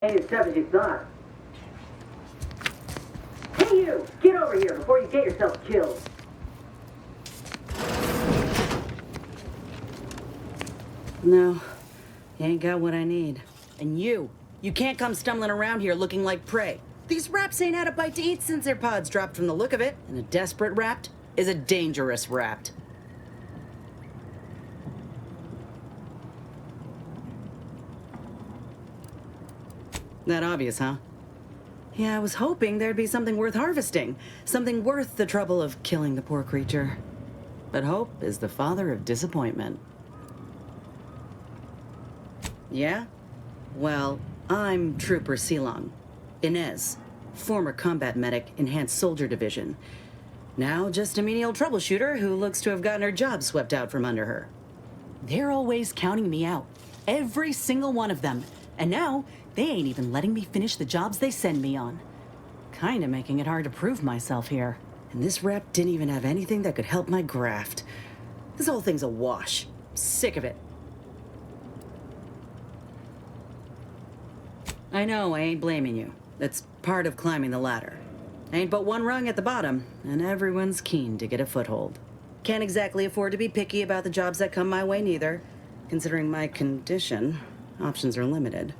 As tough as you thought. Hey you! Get over here before you get yourself killed. No, you ain't got what I need. And you can't come stumbling around here looking like prey. These raps ain't had a bite to eat since their pods dropped from the look of it, and a desperate rapt is a dangerous rapt. That obvious, huh? Yeah, I was hoping there'd be something worth harvesting. Something worth the trouble of killing the poor creature. But hope is the father of disappointment. Yeah? Well, I'm Trooper Silong. Inez, former combat medic, Enhanced Soldier Division. Now just a menial troubleshooter who looks to have gotten her job swept out from under her. They're always counting me out. Every single one of them. And now, they ain't even letting me finish the jobs they send me on. Kinda making it hard to prove myself here. And this rep didn't even have anything that could help my graft. This whole thing's a wash. Sick of it. I know, I ain't blaming you. That's part of climbing the ladder. Ain't but one rung at the bottom, and everyone's keen to get a foothold. Can't exactly afford to be picky about the jobs that come my way neither. Considering my condition, options are limited.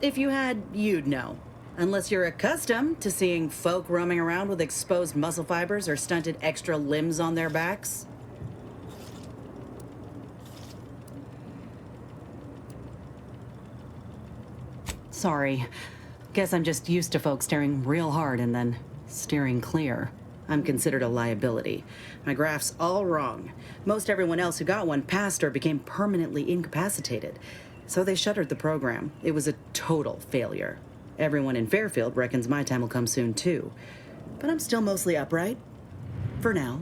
If you had, you'd know. Unless you're accustomed to seeing folk roaming around with exposed muscle fibers or stunted extra limbs on their backs. Sorry. Guess I'm just used to folks staring real hard and then steering clear. I'm considered a liability. My graph's all wrong. Most everyone else who got one passed or became permanently incapacitated. So they shuttered the program. It was a total failure. Everyone in Fairfield reckons my time will come soon too. But I'm still mostly upright. For now.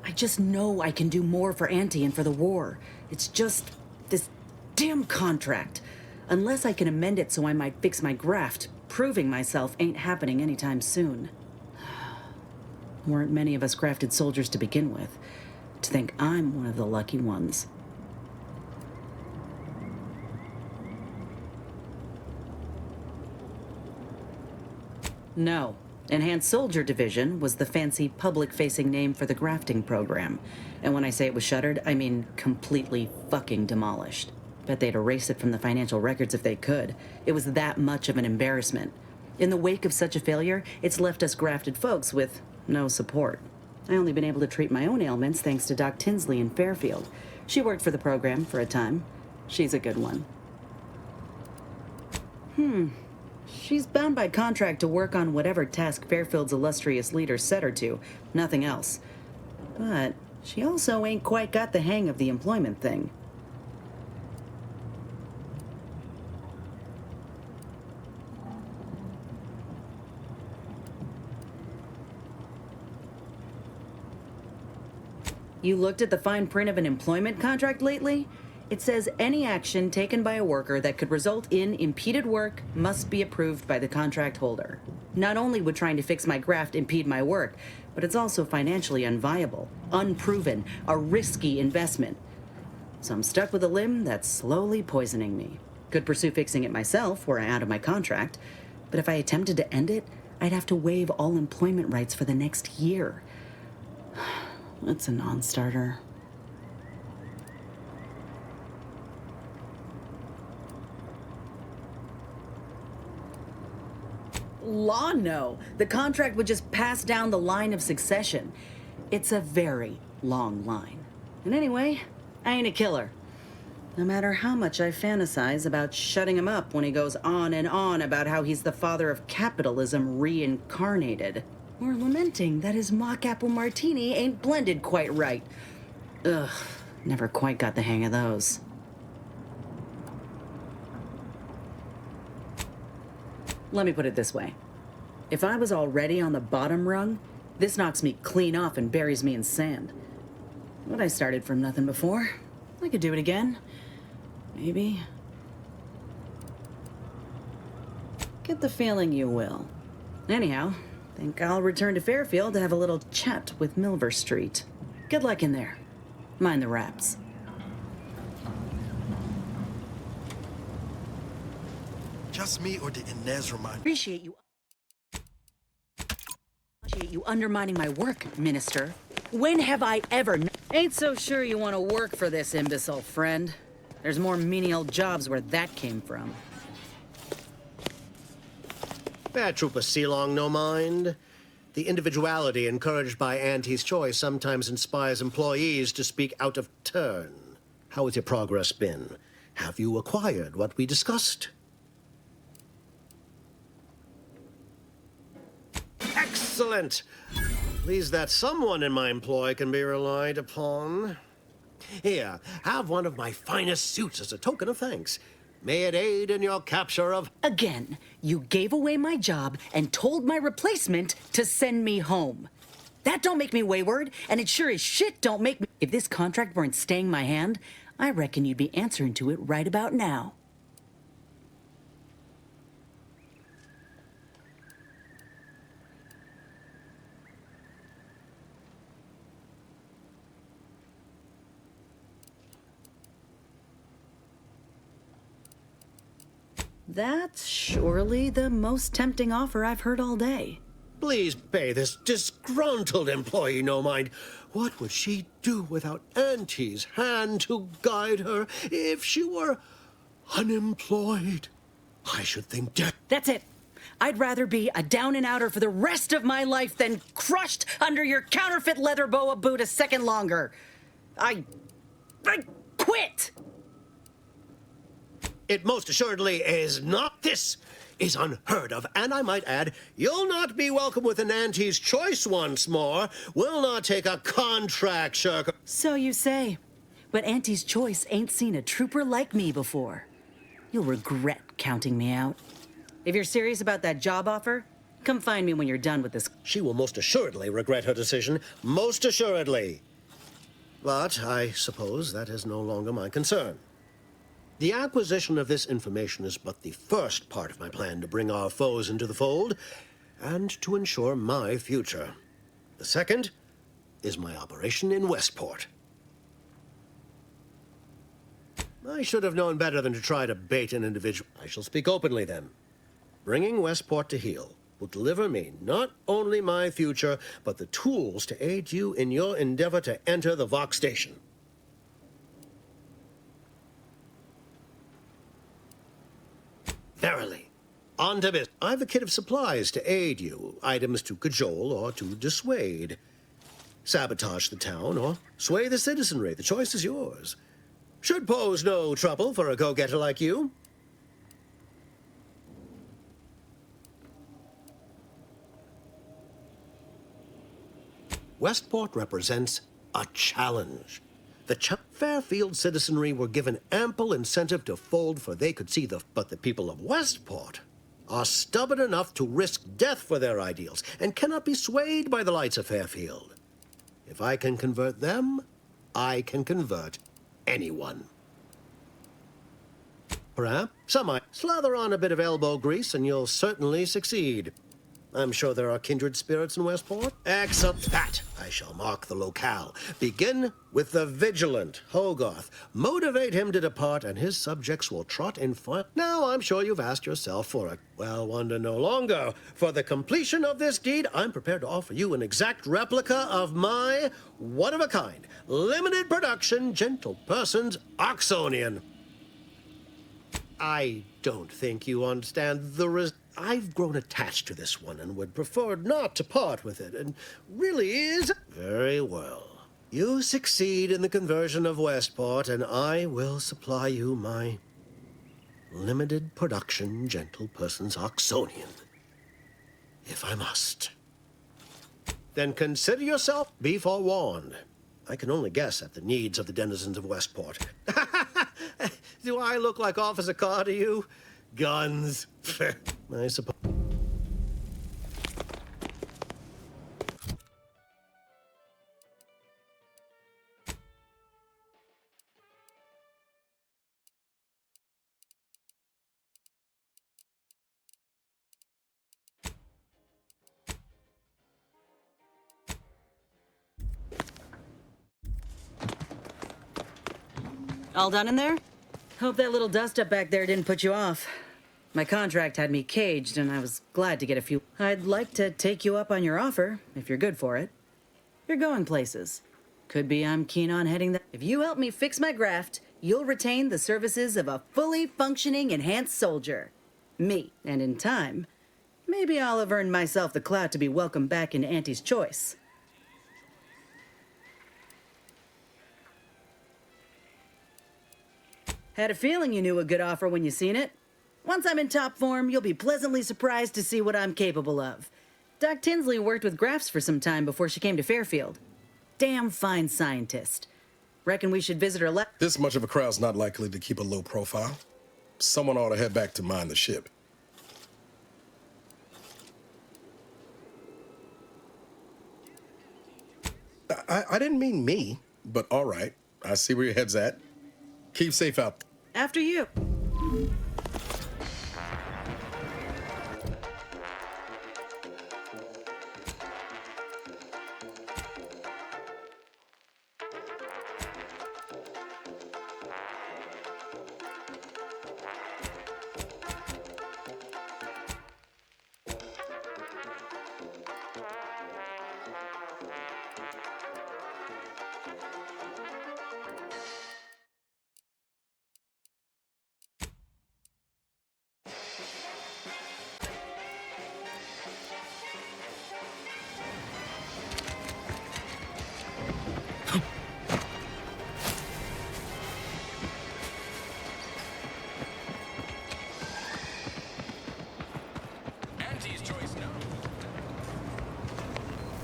I just know I can do more for Auntie and for the war. It's just this damn contract. Unless I can amend it so I might fix my graft, proving myself ain't happening anytime soon. Weren't many of us grafted soldiers to begin with. To think I'm one of the lucky ones. No. Enhanced Soldier Division was the fancy public-facing name for the grafting program. And when I say it was shuttered, I mean completely fucking demolished. Bet they'd erase it from the financial records if they could. It was that much of an embarrassment. In the wake of such a failure, it's left us grafted folks with no support. I only been able to treat my own ailments thanks to Doc Tinsley in Fairfield. She worked for the program for a time. She's a good one. She's bound by contract to work on whatever task Fairfield's illustrious leader set her to, nothing else. But she also ain't quite got the hang of the employment thing. You looked at the fine print of an employment contract lately? It says any action taken by a worker that could result in impeded work must be approved by the contract holder. Not only would trying to fix my graft impede my work, but it's also financially unviable, unproven, a risky investment. So I'm stuck with a limb that's slowly poisoning me. Could pursue fixing it myself were I out of my contract, but if I attempted to end it, I'd have to waive all employment rights for the next year. That's a non-starter. Law, no. The contract would just pass down the line of succession. It's a very long line. And anyway, I ain't a killer. No matter how much I fantasize about shutting him up when he goes on and on about how he's the father of capitalism reincarnated. Or lamenting that his mock apple martini ain't blended quite right. Ugh, never quite got the hang of those. Let me put it this way. If I was already on the bottom rung, this knocks me clean off and buries me in sand. But I started from nothing before. I could do it again. Maybe. Get the feeling you will. Anyhow, think I'll return to Fairfield to have a little chat with Milver Street. Good luck in there. Mind the Raps. Just me, or did Inez remind me? Appreciate you undermining my work, Minister. When have I ever... Ain't so sure you want to work for this imbecile, friend. There's more menial jobs where that came from. Bad Trooper Sealong, no mind. The individuality encouraged by Auntie's choice sometimes inspires employees to speak out of turn. How has your progress been? Have you acquired what we discussed? Excellent! Pleased that someone in my employ can be relied upon. Here, have one of my finest suits as a token of thanks. May it aid in your capture of... Again, you gave away my job and told my replacement to send me home. That don't make me wayward, and it sure as shit don't make me... If this contract weren't staying my hand, I reckon you'd be answering to it right about now. That's surely the most tempting offer I've heard all day. Please pay this disgruntled employee no mind. What would she do without Auntie's hand to guide her if she were unemployed? I should think death. That's it. I'd rather be a down-and-outer for the rest of my life than crushed under your counterfeit leather boa boot a second longer. I quit! It most assuredly is not. This is unheard of, and I might add, you'll not be welcome with an Auntie's choice once more. We'll not take a contract shirker. So you say. But Auntie's choice ain't seen a trooper like me before. You'll regret counting me out. If you're serious about that job offer, come find me when you're done with this. She will most assuredly regret her decision. Most assuredly. But I suppose that is no longer my concern. The acquisition of this information is but the first part of my plan to bring our foes into the fold and to ensure my future. The second is my operation in Westport. I should have known better than to try to bait an individual. I shall speak openly then. Bringing Westport to heel will deliver me not only my future, but the tools to aid you in your endeavor to enter the Vox station. Verily. On to business. I've a kit of supplies to aid you, items to cajole or to dissuade. Sabotage the town or sway the citizenry. The choice is yours. Should pose no trouble for a go-getter like you. Westport represents a challenge. The Fairfield citizenry were given ample incentive to fold, for they could see but the people of Westport are stubborn enough to risk death for their ideals and cannot be swayed by the lights of Fairfield. If I can convert them, I can convert anyone. Perhaps some might slather on a bit of elbow grease and you'll certainly succeed. I'm sure there are kindred spirits in Westport. Except that, I shall mark the locale. Begin with the vigilant Hogarth. Motivate him to depart, and his subjects will trot in front. Now, I'm sure you've asked yourself for it. Well, wonder no longer. For the completion of this deed, I'm prepared to offer you an exact replica of my one-of-a-kind, limited production, gentle person's Oxonian. I don't think you understand the I've grown attached to this one and would prefer not to part with it, and really is... Very well. You succeed in the conversion of Westport, and I will supply you my limited production gentle person's Oxonian, if I must. Then consider yourself be forewarned. I can only guess at the needs of the denizens of Westport. Do I look like Officer Carr to you? Guns. I suppose. All done in there? Hope that little dust up back there didn't put you off. My contract had me caged, and I was glad to get a few. I'd like to take you up on your offer, if you're good for it. You're going places. Could be I'm keen on heading that. If you help me fix my graft, you'll retain the services of a fully functioning enhanced soldier. Me. And in time, maybe I'll have earned myself the clout to be welcomed back into Auntie's Choice. Had a feeling you knew a good offer when you seen it. Once I'm in top form, you'll be pleasantly surprised to see what I'm capable of. Doc Tinsley worked with grafts for some time before she came to Fairfield. Damn fine scientist. Reckon we should visit her lab. This much of a crowd's not likely to keep a low profile. Someone ought to head back to mind the ship. I didn't mean me, but all right. I see where your head's at. Keep safe out. After you.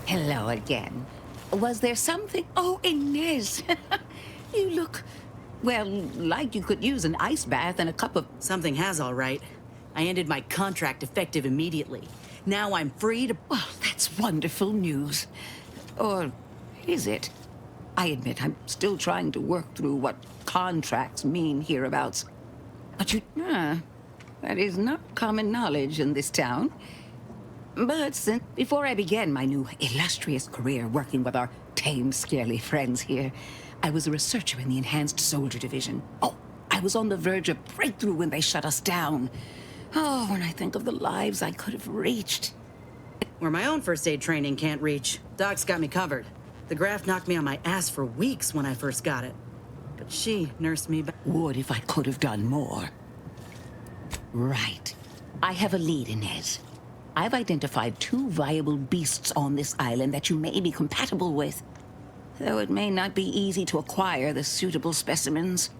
Hello again. Was there something? Oh, Inez! You look, well, like you could use an ice bath and a cup of... Something has, all right. I ended my contract effective immediately. Now I'm free to... Well, that's wonderful news. Or is it? I admit I'm still trying to work through what contracts mean hereabouts. But that is not common knowledge in this town. But since before I began my new illustrious career working with our tame, scarily friends here, I was a researcher in the Enhanced Soldier Division. Oh, I was on the verge of breakthrough when they shut us down. Oh, when I think of the lives I could have reached. Where my own first aid training can't reach, Doc's got me covered. The graft knocked me on my ass for weeks when I first got it. But she nursed me back. Would if I could have done more. Right. I have a lead, Inez. I've identified 2 viable beasts on this island that you may be compatible with, though it may not be easy to acquire the suitable specimens.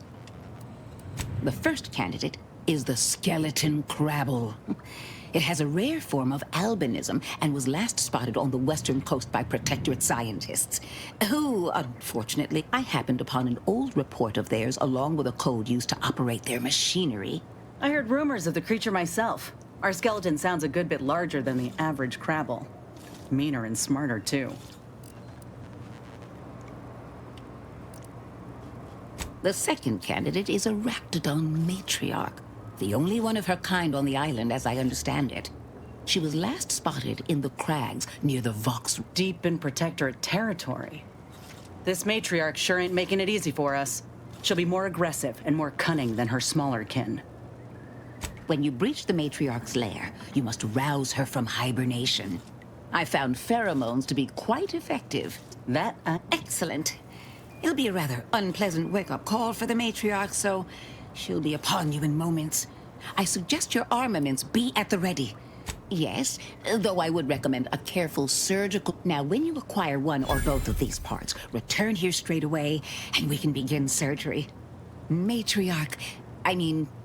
The first candidate is the skeleton Crabble. It has a rare form of albinism and was last spotted on the western coast by Protectorate scientists, who, unfortunately, I happened upon an old report of theirs along with a code used to operate their machinery. I heard rumors of the creature myself. Our skeleton sounds a good bit larger than the average Crabble. Meaner and smarter, too. The second candidate is a Raptidon Matriarch, the only one of her kind on the island as I understand it. She was last spotted in the crags near the Vox. Deep in Protectorate territory. This Matriarch sure ain't making it easy for us. She'll be more aggressive and more cunning than her smaller kin. When you breach the Matriarch's lair, you must rouse her from hibernation. I found pheromones to be quite effective. Excellent. It'll be a rather unpleasant wake-up call for the Matriarch, so she'll be upon you in moments. I suggest your armaments be at the ready. Yes, though I would recommend a careful surgical... Now, when you acquire one or both of these parts, return here straight away, and we can begin surgery. Matriarch...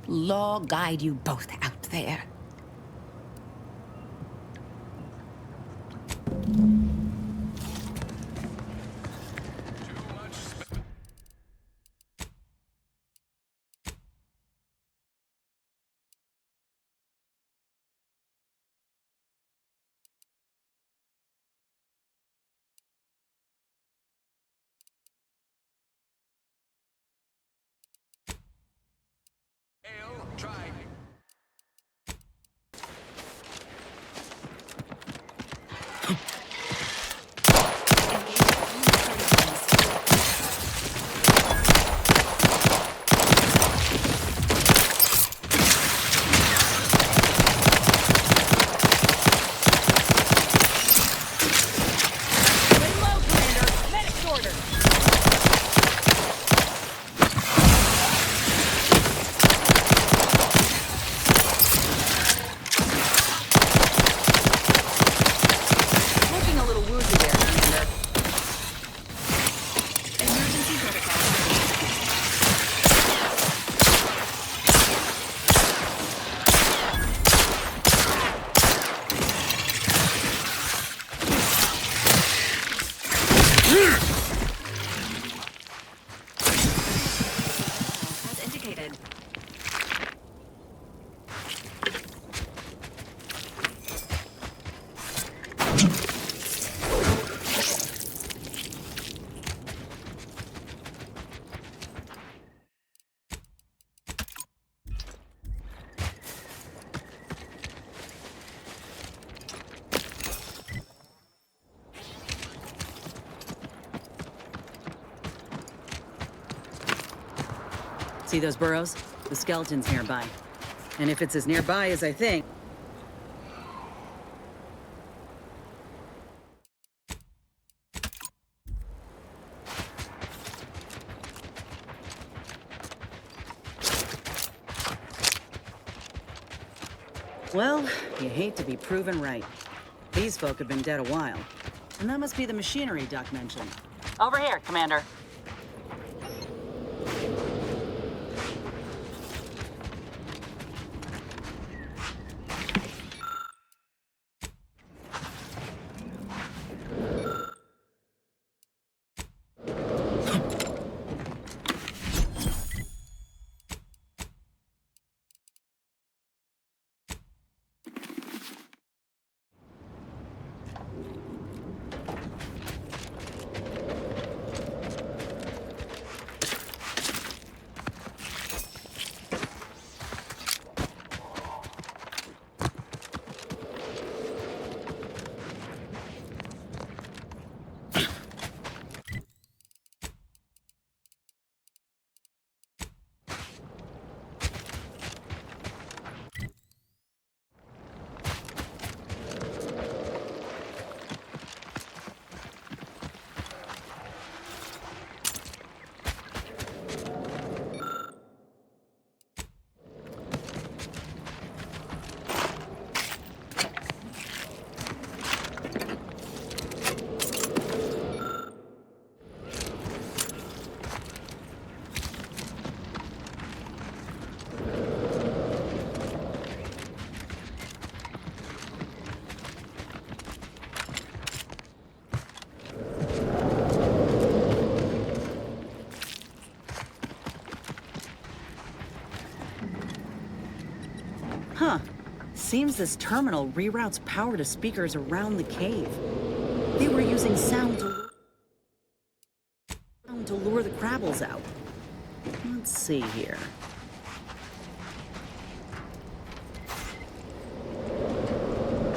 Law guide you both out there. See those burrows? The skeleton's nearby. And if it's as nearby as I think... Well, you hate to be proven right. These folk have been dead a while. And that must be the machinery Doc mentioned. Over here, Commander. Huh. Seems this terminal reroutes power to speakers around the cave. They were using sound to lure the Crabbles out. Let's see here.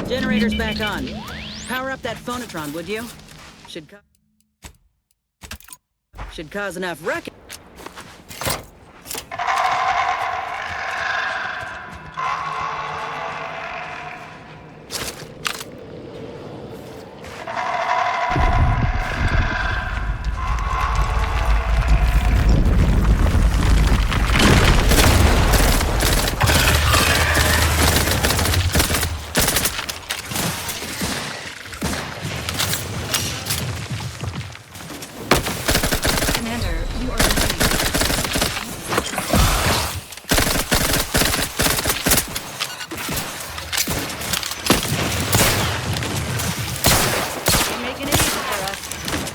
Generator's back on. Power up that phonotron, would you? Should cause enough ruckus.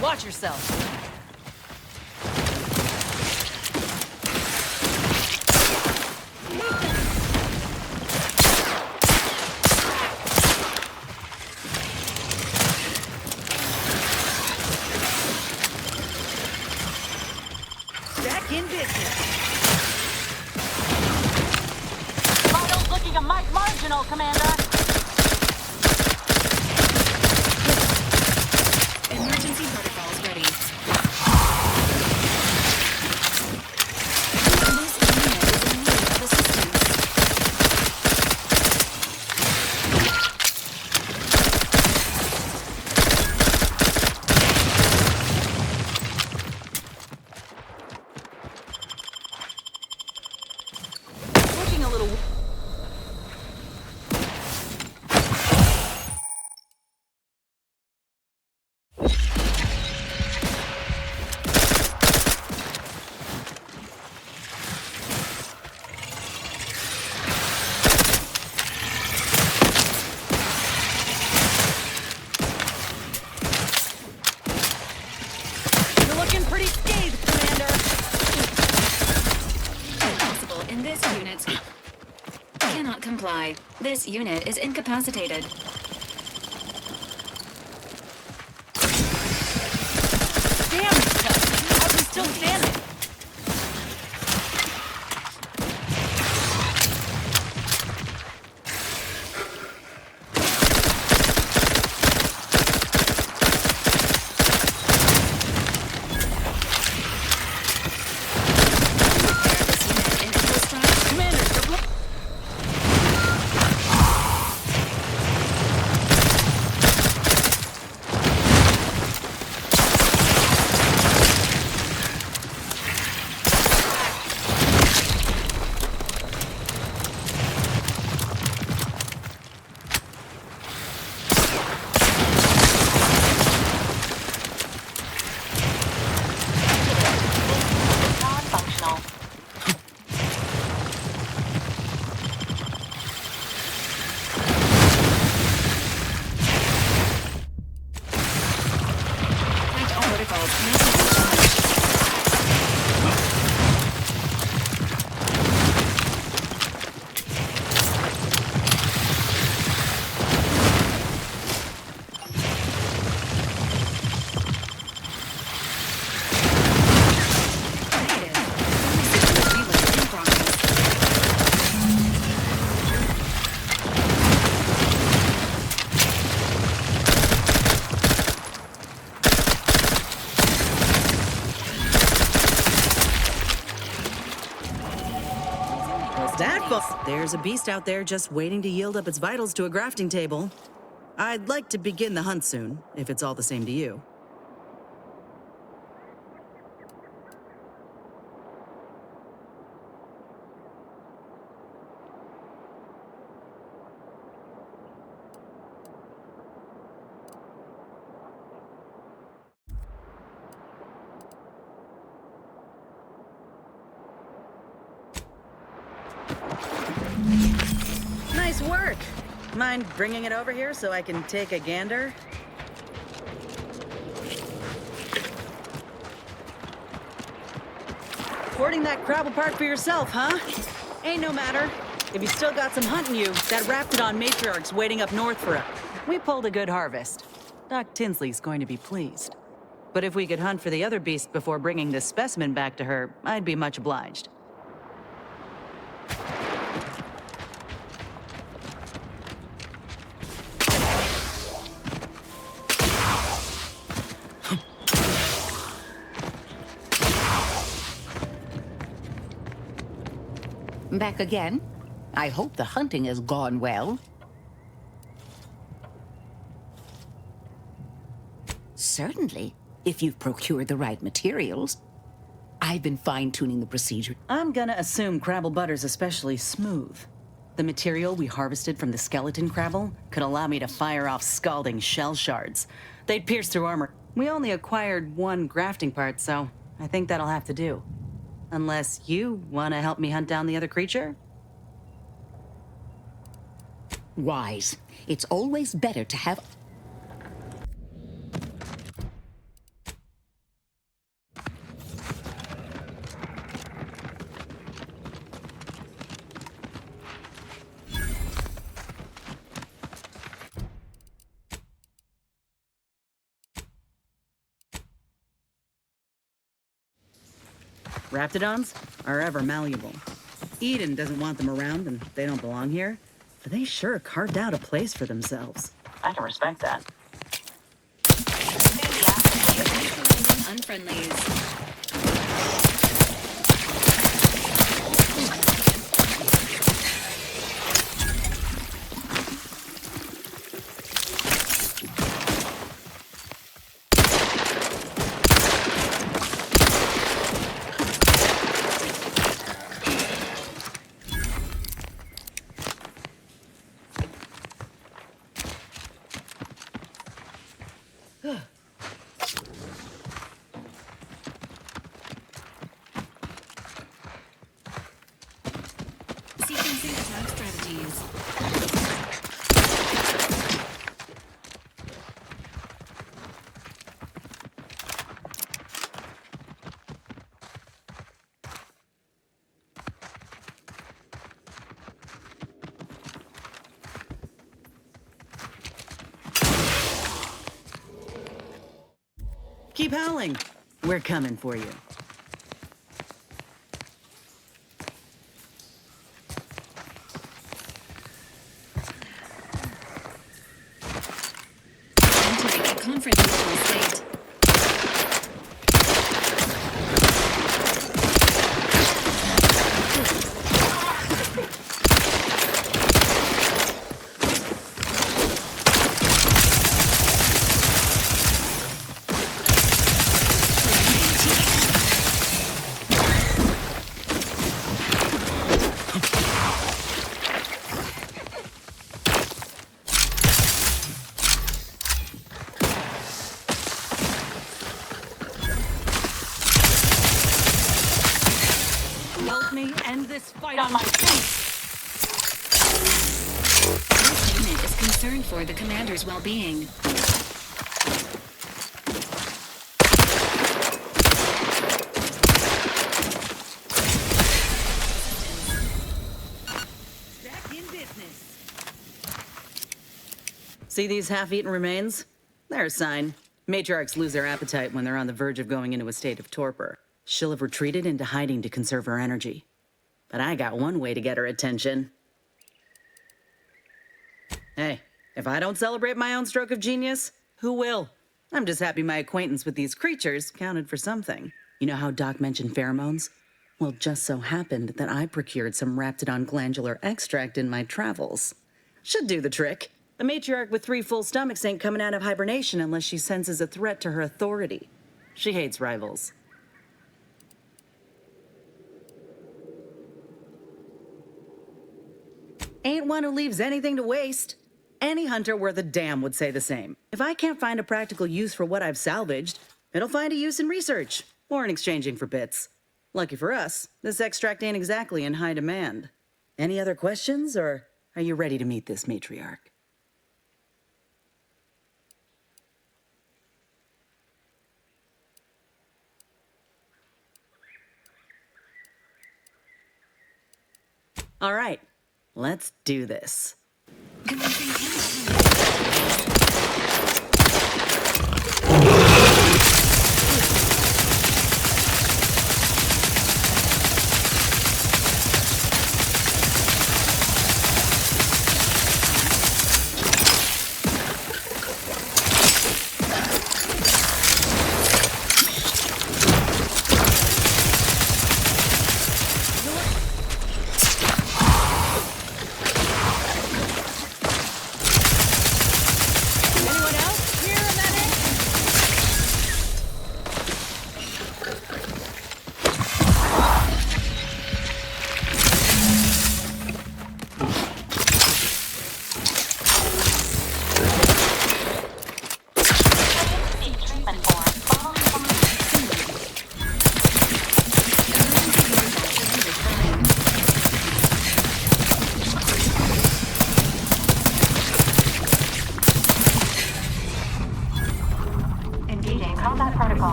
Watch yourself. Back in business. Vitals looking a mite marginal, Commander. Emergency protocols ready. This unit is in need of assistance. Looking a little... You're looking pretty scathed, Commander. Impossible in this unit. Cannot comply. This unit is incapacitated. Damn it, Tuck. How's he still standing? This There's a beast out there just waiting to yield up its vitals to a grafting table. I'd like to begin the hunt soon, if it's all the same to you. Nice work! Mind bringing it over here so I can take a gander? Hoarding that Crabble part for yourself, huh? Ain't no matter. If you still got some hunting you, that Raptidon Matriarch's waiting up north for it. We pulled a good harvest. Doc Tinsley's going to be pleased. But if we could hunt for the other beast before bringing this specimen back to her, I'd be much obliged. Back again? I hope the hunting has gone well. Certainly, if you've procured the right materials. I've been fine-tuning the procedure. I'm gonna assume Crabble butter's especially smooth. The material we harvested from the skeleton Crabble could allow me to fire off scalding shell shards. They'd pierce through armor. We only acquired one grafting part, so I think that'll have to do. Unless you want to help me hunt down the other creature? Wise. It's always better to have... Raptidons are ever malleable. Eden doesn't want them around and they don't belong here, but they sure carved out a place for themselves. I can respect that. Unfriendlies. Sequencing attack strategies. Keep howling. We're coming for you. Entering a confrontational state. Help me end this fight On my feet. This unit is concerned for the commander's well-being. Back in business. See these half-eaten remains? They're a sign. Matriarchs lose their appetite when they're on the verge of going into a state of torpor. She'll have retreated into hiding to conserve her energy. But I got one way to get her attention. Hey, if I don't celebrate my own stroke of genius, who will? I'm just happy my acquaintance with these creatures counted for something. You know how Doc mentioned pheromones? Well, just so happened that I procured some Raptidon glandular extract in my travels. Should do the trick. The matriarch with 3 full stomachs ain't coming out of hibernation unless she senses a threat to her authority. She hates rivals. Ain't one who leaves anything to waste. Any hunter worth a damn would say the same. If I can't find a practical use for what I've salvaged, it'll find a use in research, or in exchanging for bits. Lucky for us, this extract ain't exactly in high demand. Any other questions, or are you ready to meet this matriarch? All right, let's do this.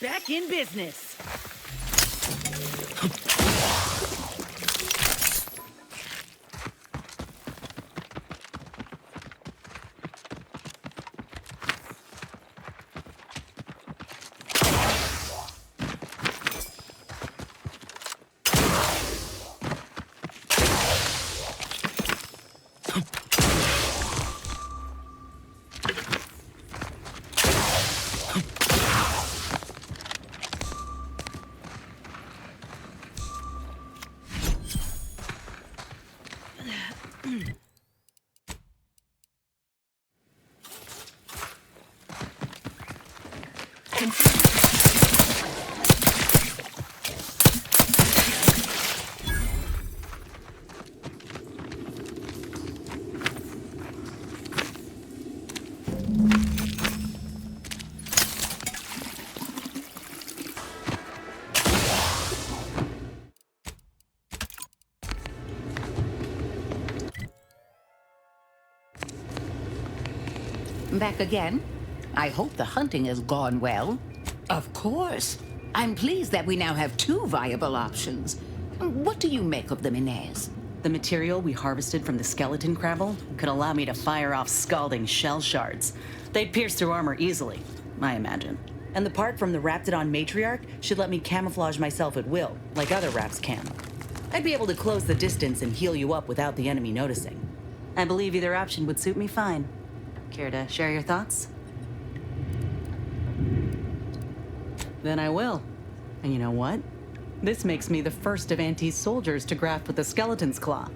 Back in business. Back again? I hope the hunting has gone well. Of course. I'm pleased that we now have 2 viable options. What do you make of them, Inez? The material we harvested from the skeleton Crabble could allow me to fire off scalding shell shards. They'd pierce through armor easily, I imagine. And the part from the Raptidon Matriarch should let me camouflage myself at will, like other Raps can. I'd be able to close the distance and heal you up without the enemy noticing. I believe either option would suit me fine. Care to share your thoughts? Then I will. And you know what? This makes me the first of Auntie's soldiers to graft with the skeleton's claw.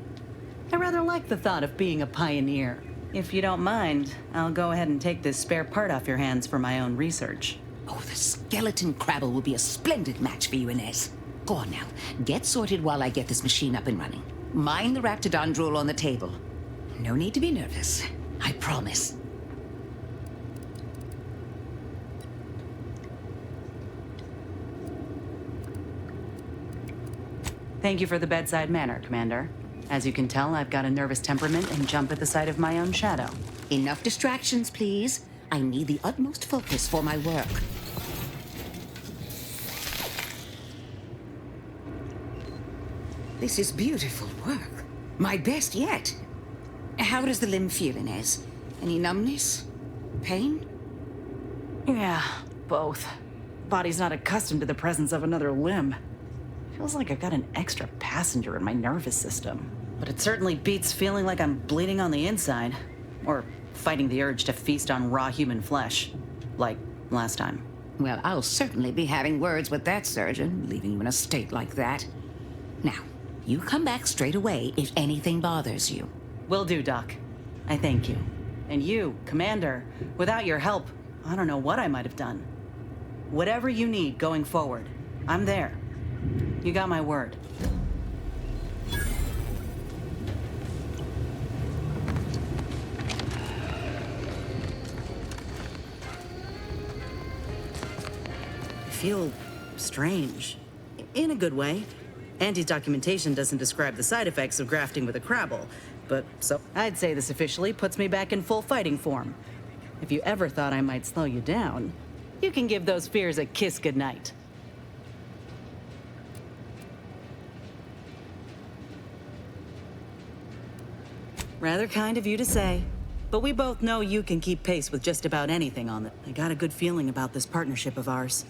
I rather like the thought of being a pioneer. If you don't mind, I'll go ahead and take this spare part off your hands for my own research. Oh, the skeleton Crabble will be a splendid match for you, Inez. Go on now. Get sorted while I get this machine up and running. Mind the Raptidon drool on the table. No need to be nervous. I promise. Thank you for the bedside manner, Commander. As you can tell, I've got a nervous temperament and jump at the sight of my own shadow. Enough distractions, please. I need the utmost focus for my work. This is beautiful work. My best yet. How does the limb feel, Inez? Any numbness? pain? Yeah, both. Body's not accustomed to the presence of another limb. Feels like I've got an extra passenger in my nervous system. But it certainly beats feeling like I'm bleeding on the inside. Or fighting the urge to feast on raw human flesh. Like last time. Well, I'll certainly be having words with that surgeon, leaving you in a state like that. Now, you come back straight away if anything bothers you. Will do, Doc. I thank you. And you, Commander, without your help, I don't know what I might have done. Whatever you need going forward, I'm there. You got my word. I feel strange. In a good way. Andy's documentation doesn't describe the side effects of grafting with a Crabble, but so I'd say this officially puts me back in full fighting form. If you ever thought I might slow you down, you can give those fears a kiss goodnight. Rather kind of you to say, but we both know you can keep pace with just about anything on it. I got a good feeling about this partnership of ours.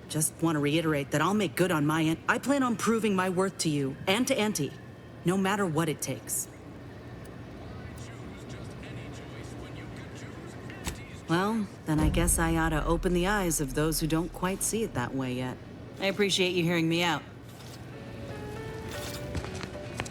Just want to reiterate that I'll make good on my end. I plan on proving my worth to you and to Auntie, no matter what it takes. Well, then I guess I ought to open the eyes of those who don't quite see it that way yet. I appreciate you hearing me out.